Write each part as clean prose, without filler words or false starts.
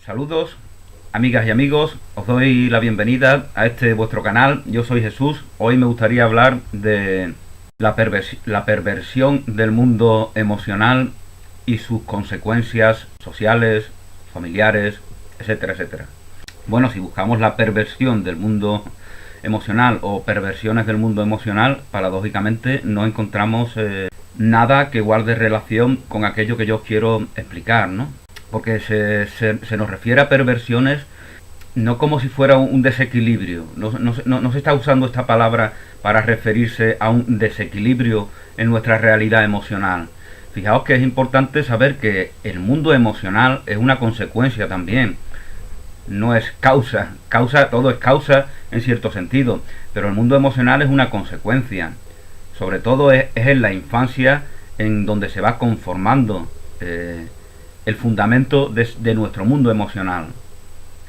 Saludos, amigas y amigos, os doy la bienvenida a este vuestro canal. Yo soy Jesús. Hoy me gustaría hablar de la perversión del mundo emocional y sus consecuencias sociales, familiares, etcétera, etcétera. Bueno, si buscamos la perversión del mundo emocional o perversiones del mundo emocional, paradójicamente no encontramos nada que guarde relación con aquello que yo quiero explicar, ¿no? Porque se nos refiere a perversiones no como si fuera un desequilibrio. No se está usando esta palabra para referirse a un desequilibrio en nuestra realidad emocional. Fijaos que es importante saber que el mundo emocional es una consecuencia también. No es causa. Todo es causa en cierto sentido, pero el mundo emocional es una consecuencia. Sobre todo es en la infancia en donde se va conformando el fundamento de nuestro mundo emocional.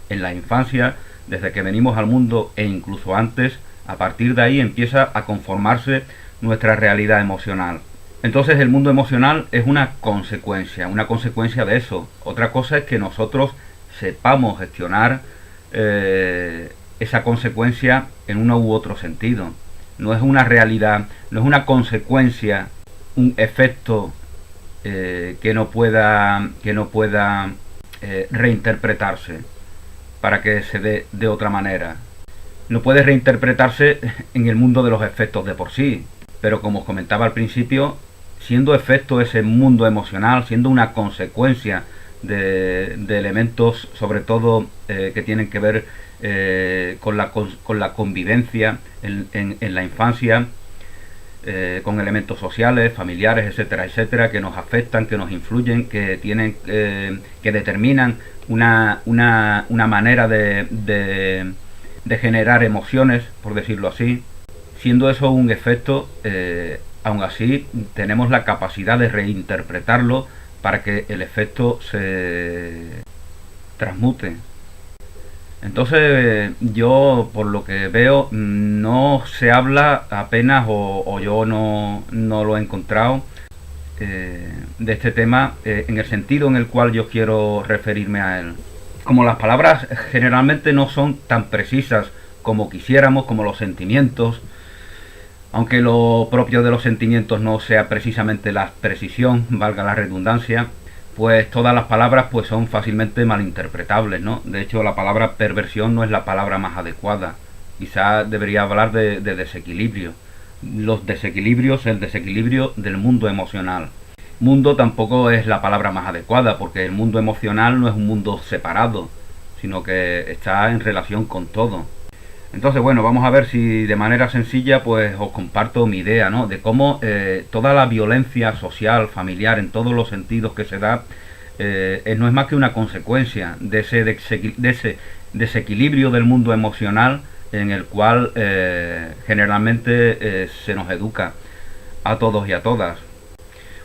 En la infancia, desde que venimos al mundo e incluso antes, a partir de ahí empieza a conformarse nuestra realidad emocional. Entonces el mundo emocional es una consecuencia de eso. Otra cosa es que nosotros sepamos gestionar esa consecuencia en uno u otro sentido. No es una realidad, no es una consecuencia, un efecto que no pueda reinterpretarse para que se dé de otra manera. No puede reinterpretarse en el mundo de los efectos de por sí, pero como os comentaba al principio, siendo efecto ese mundo emocional, siendo una consecuencia de elementos sobre todo que tienen que ver con la convivencia en la infancia, con elementos sociales, familiares, etcétera, etcétera, que nos afectan, que nos influyen, que determinan una manera de generar emociones, por decirlo así. Siendo eso un efecto, aún así tenemos la capacidad de reinterpretarlo para que el efecto se transmute. Entonces yo, por lo que veo, no se habla apenas o yo no lo he encontrado de este tema en el sentido en el cual yo quiero referirme a él. Como las palabras generalmente no son tan precisas como quisiéramos, como los sentimientos, aunque lo propio de los sentimientos no sea precisamente la precisión, valga la redundancia, pues todas las palabras pues son fácilmente malinterpretables, ¿no? De hecho, la palabra perversión no es la palabra más adecuada. Quizá debería hablar de desequilibrio. Los desequilibrios, el desequilibrio del mundo emocional. Mundo tampoco es la palabra más adecuada, porque el mundo emocional no es un mundo separado, sino que está en relación con todo. Entonces, bueno, vamos a ver si de manera sencilla pues os comparto mi idea, ¿no? De cómo toda la violencia social, familiar, en todos los sentidos que se da, no es más que una consecuencia de ese desequilibrio del mundo emocional en el cual generalmente se nos educa a todos y a todas.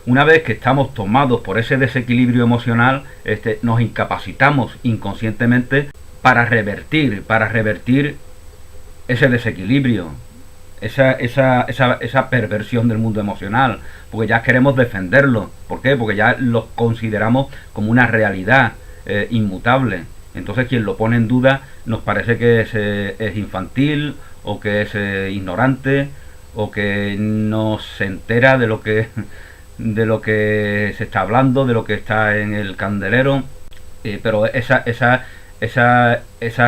Una vez que estamos tomados por ese desequilibrio emocional, nos incapacitamos inconscientemente para revertir ese desequilibrio, esa perversión del mundo emocional, porque ya queremos defenderlo. ¿Por qué? Porque ya lo consideramos como una realidad inmutable. Entonces quien lo pone en duda nos parece que es infantil, o que es ignorante, o que no se entera de lo que se está hablando, de lo que está en el candelero. Pero esas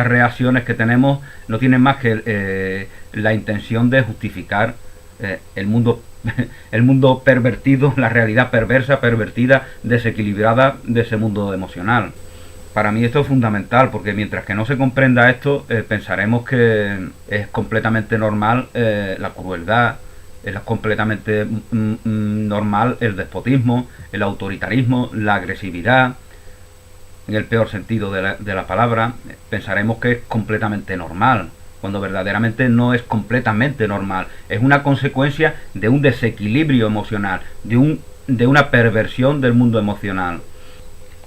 reacciones que tenemos no tienen más que la intención de justificar el mundo pervertido, la realidad perversa, pervertida, desequilibrada de ese mundo emocional. Para mí esto es fundamental, porque mientras que no se comprenda esto, pensaremos que es completamente normal la crueldad, es completamente normal el despotismo, el autoritarismo, la agresividad. En el peor sentido de la palabra, pensaremos que es completamente normal, cuando verdaderamente no es completamente normal. Es una consecuencia de un desequilibrio emocional, de una perversión del mundo emocional.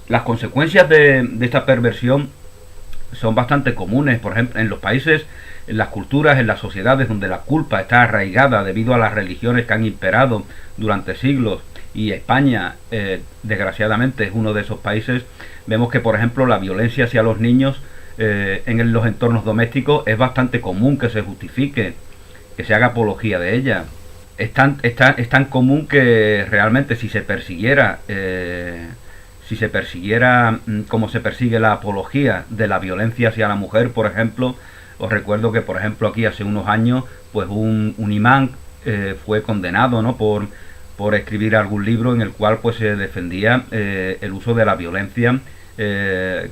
Las consecuencias de esta perversión son bastante comunes. Por ejemplo, en los países, en las culturas, en las sociedades donde la culpa está arraigada debido a las religiones que han imperado durante siglos y España, desgraciadamente, es uno de esos países, vemos que, por ejemplo, la violencia hacia los niños en los entornos domésticos es bastante común que se justifique, que se haga apología de ella. Es tan común que realmente si se persiguiera como se persigue la apología de la violencia hacia la mujer, por ejemplo, os recuerdo que, por ejemplo, aquí hace unos años, pues un imán fue condenado, ¿no?, por escribir algún libro en el cual pues se defendía el uso de la violencia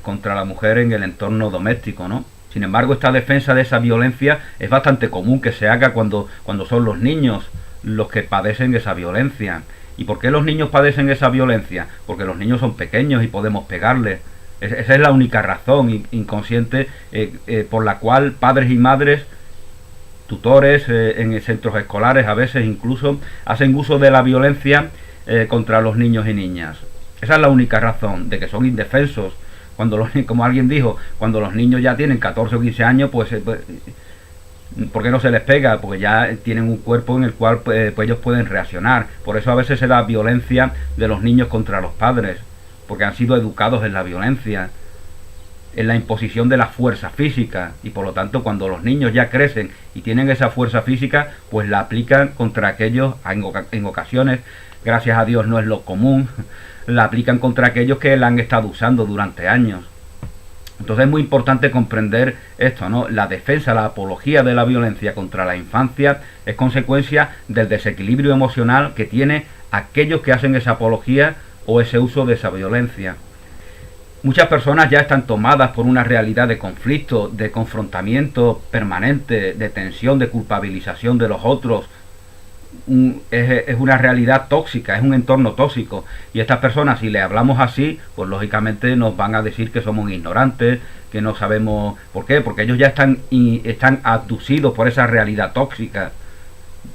contra la mujer en el entorno doméstico, ¿no? Sin embargo, esta defensa de esa violencia es bastante común que se haga cuando son los niños los que padecen esa violencia. ¿Y por qué los niños padecen esa violencia? Porque los niños son pequeños y podemos pegarles. Esa es la única razón inconsciente por la cual padres y madres, tutores en centros escolares, a veces incluso hacen uso de la violencia contra los niños y niñas. Esa es la única razón, de que son indefensos. Como alguien dijo, cuando los niños ya tienen 14 o 15 años, pues ¿por qué no se les pega? Porque ya tienen un cuerpo en el cual pues ellos pueden reaccionar. Por eso a veces se da violencia de los niños contra los padres, porque han sido educados en la violencia, en la imposición de la fuerza física, y por lo tanto cuando los niños ya crecen y tienen esa fuerza física, pues la aplican contra aquellos, en ocasiones, gracias a Dios no es lo común, la aplican contra aquellos que la han estado usando durante años. Entonces es muy importante comprender esto, ¿no? La defensa, la apología de la violencia contra la infancia es consecuencia del desequilibrio emocional que tiene aquellos que hacen esa apología o ese uso de esa violencia. Muchas personas ya están tomadas por una realidad de conflicto, de confrontamiento permanente, de tensión, de culpabilización de los otros. Es una realidad tóxica, es un entorno tóxico, y estas personas, si le hablamos así, pues lógicamente nos van a decir que somos ignorantes, que no sabemos por qué, porque ellos ya están abducidos por esa realidad tóxica.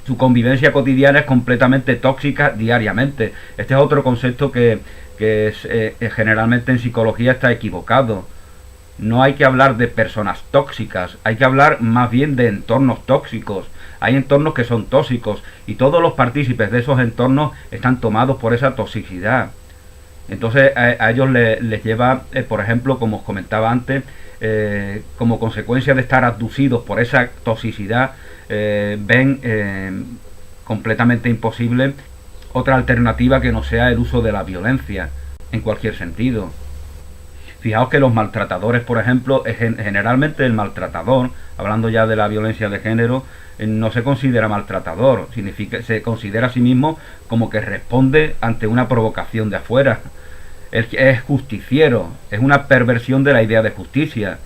Su convivencia cotidiana es completamente tóxica diariamente. Este es otro concepto que generalmente en psicología está equivocado. No hay que hablar de personas tóxicas, hay que hablar más bien de entornos tóxicos. Hay entornos que son tóxicos y todos los partícipes de esos entornos están tomados por esa toxicidad. Entonces a ellos les lleva, por ejemplo, como os comentaba antes, como consecuencia de estar abducidos por esa toxicidad, ven completamente imposible otra alternativa que no sea el uso de la violencia en cualquier sentido. Fijaos que los maltratadores, por ejemplo, generalmente el maltratador, hablando ya de la violencia de género, no se considera maltratador, se considera a sí mismo como que responde ante una provocación de afuera. Es justiciero, es una perversión de la idea de justicia,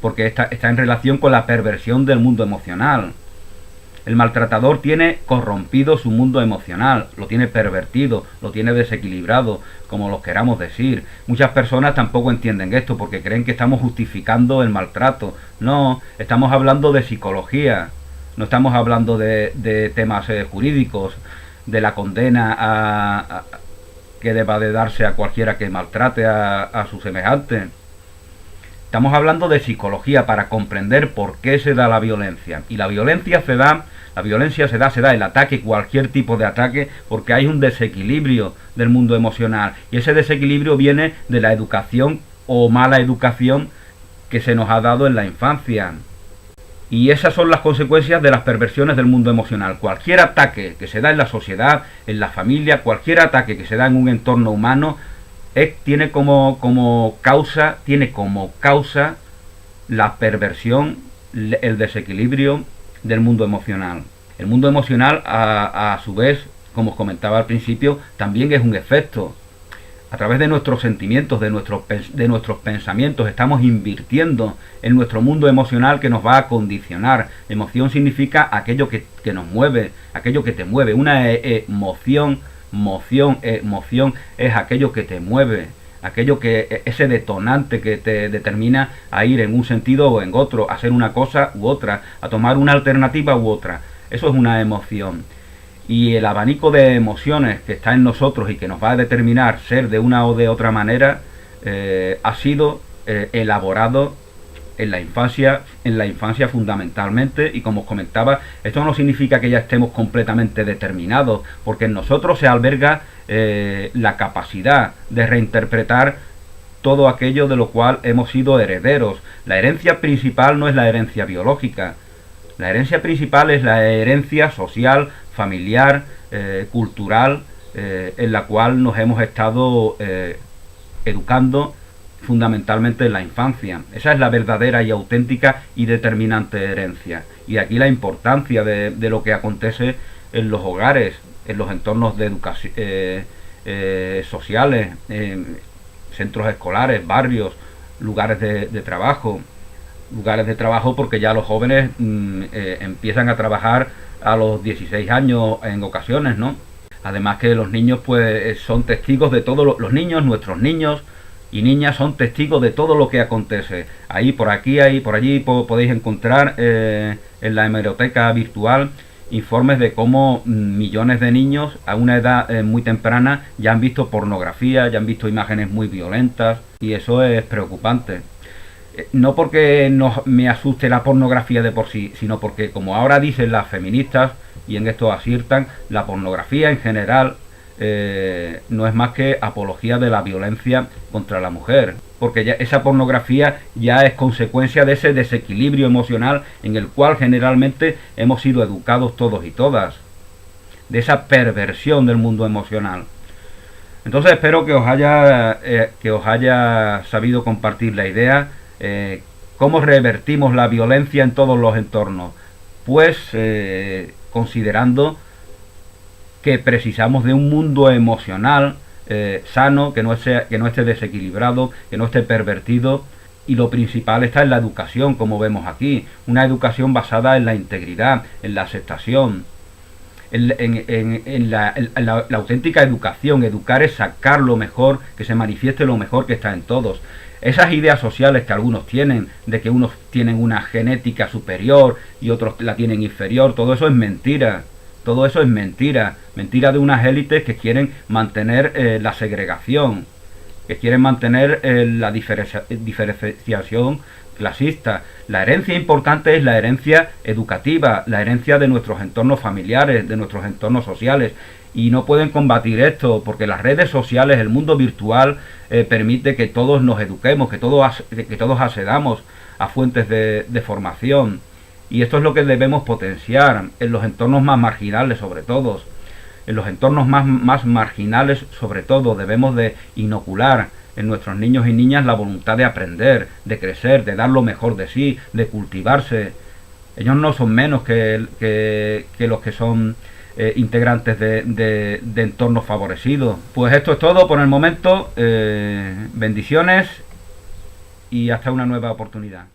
porque está en relación con la perversión del mundo emocional. El maltratador tiene corrompido su mundo emocional, lo tiene pervertido, lo tiene desequilibrado, como lo queramos decir. Muchas personas tampoco entienden esto porque creen que estamos justificando el maltrato. No, estamos hablando de psicología, no estamos hablando de temas jurídicos, de la condena que deba de darse a cualquiera que maltrate a su semejante. Estamos hablando de psicología para comprender por qué se da la violencia. Y la violencia se da, el ataque, cualquier tipo de ataque, porque hay un desequilibrio del mundo emocional. Y ese desequilibrio viene de la educación o mala educación que se nos ha dado en la infancia. Y esas son las consecuencias de las perversiones del mundo emocional. Cualquier ataque que se da en la sociedad, en la familia, cualquier ataque que se da en un entorno humano, tiene como causa la perversión, el desequilibrio del mundo emocional. El mundo emocional, a su vez, como os comentaba al principio, también es un efecto. A través de nuestros sentimientos, de nuestros pensamientos, estamos invirtiendo en nuestro mundo emocional que nos va a condicionar. Emoción significa aquello que nos mueve, aquello que te mueve. Una emoción es aquello que te mueve, ese detonante que te determina a ir en un sentido o en otro, a hacer una cosa u otra, a tomar una alternativa u otra. Eso es una emoción. Y el abanico de emociones que está en nosotros y que nos va a determinar ser de una o de otra manera ha sido elaborado en la infancia fundamentalmente, y como os comentaba, esto no significa que ya estemos completamente determinados, porque en nosotros se alberga la capacidad de reinterpretar todo aquello de lo cual hemos sido herederos. La herencia principal no es la herencia biológica, la herencia principal es la herencia social, familiar, cultural, en la cual nos hemos estado educando fundamentalmente en la infancia. Esa es la verdadera y auténtica y determinante herencia. Y de aquí la importancia de lo que acontece en los hogares, en los entornos de educación sociales, centros escolares, barrios, lugares de trabajo. Lugares de trabajo porque ya los jóvenes empiezan a trabajar a los 16 años en ocasiones, ¿no? Además que los niños pues son testigos de todo, los niños, nuestros niños y niñas son testigos de todo lo que acontece. Ahí, por aquí, ahí, por allí podéis encontrar en la hemeroteca virtual informes de cómo millones de niños a una edad muy temprana ya han visto pornografía, ya han visto imágenes muy violentas, y eso es preocupante. No porque me asuste la pornografía de por sí, sino porque, como ahora dicen las feministas, y en esto aciertan, la pornografía en general no es más que apología de la violencia contra la mujer, porque ya esa pornografía ya es consecuencia de ese desequilibrio emocional en el cual generalmente hemos sido educados todos y todas, de esa perversión del mundo emocional. Entonces espero que os haya sabido compartir la idea. ¿Cómo revertimos la violencia en todos los entornos? Pues considerando que precisamos de un mundo emocional sano, que no esté desequilibrado, que no esté pervertido, y lo principal está en la educación, como vemos aquí, una educación basada en la integridad, en la aceptación, en la auténtica educación. Educar es sacar lo mejor, que se manifieste lo mejor que está en todos. Esas ideas sociales que algunos tienen, de que unos tienen una genética superior y otros la tienen inferior, todo eso es mentira. Todo eso es mentira. Mentira de unas élites que quieren mantener la segregación, que quieren mantener la diferenciación clasista. La herencia importante es la herencia educativa, la herencia de nuestros entornos familiares, de nuestros entornos sociales. Y no pueden combatir esto porque las redes sociales, el mundo virtual, permite que todos nos eduquemos, que todos accedamos a fuentes de formación. Y esto es lo que debemos potenciar en los entornos más marginales, sobre todo. En los entornos más marginales, sobre todo, debemos de inocular en nuestros niños y niñas la voluntad de aprender, de crecer, de dar lo mejor de sí, de cultivarse. Ellos no son menos que los que son integrantes de entornos favorecidos. Pues esto es todo por el momento. Bendiciones y hasta una nueva oportunidad.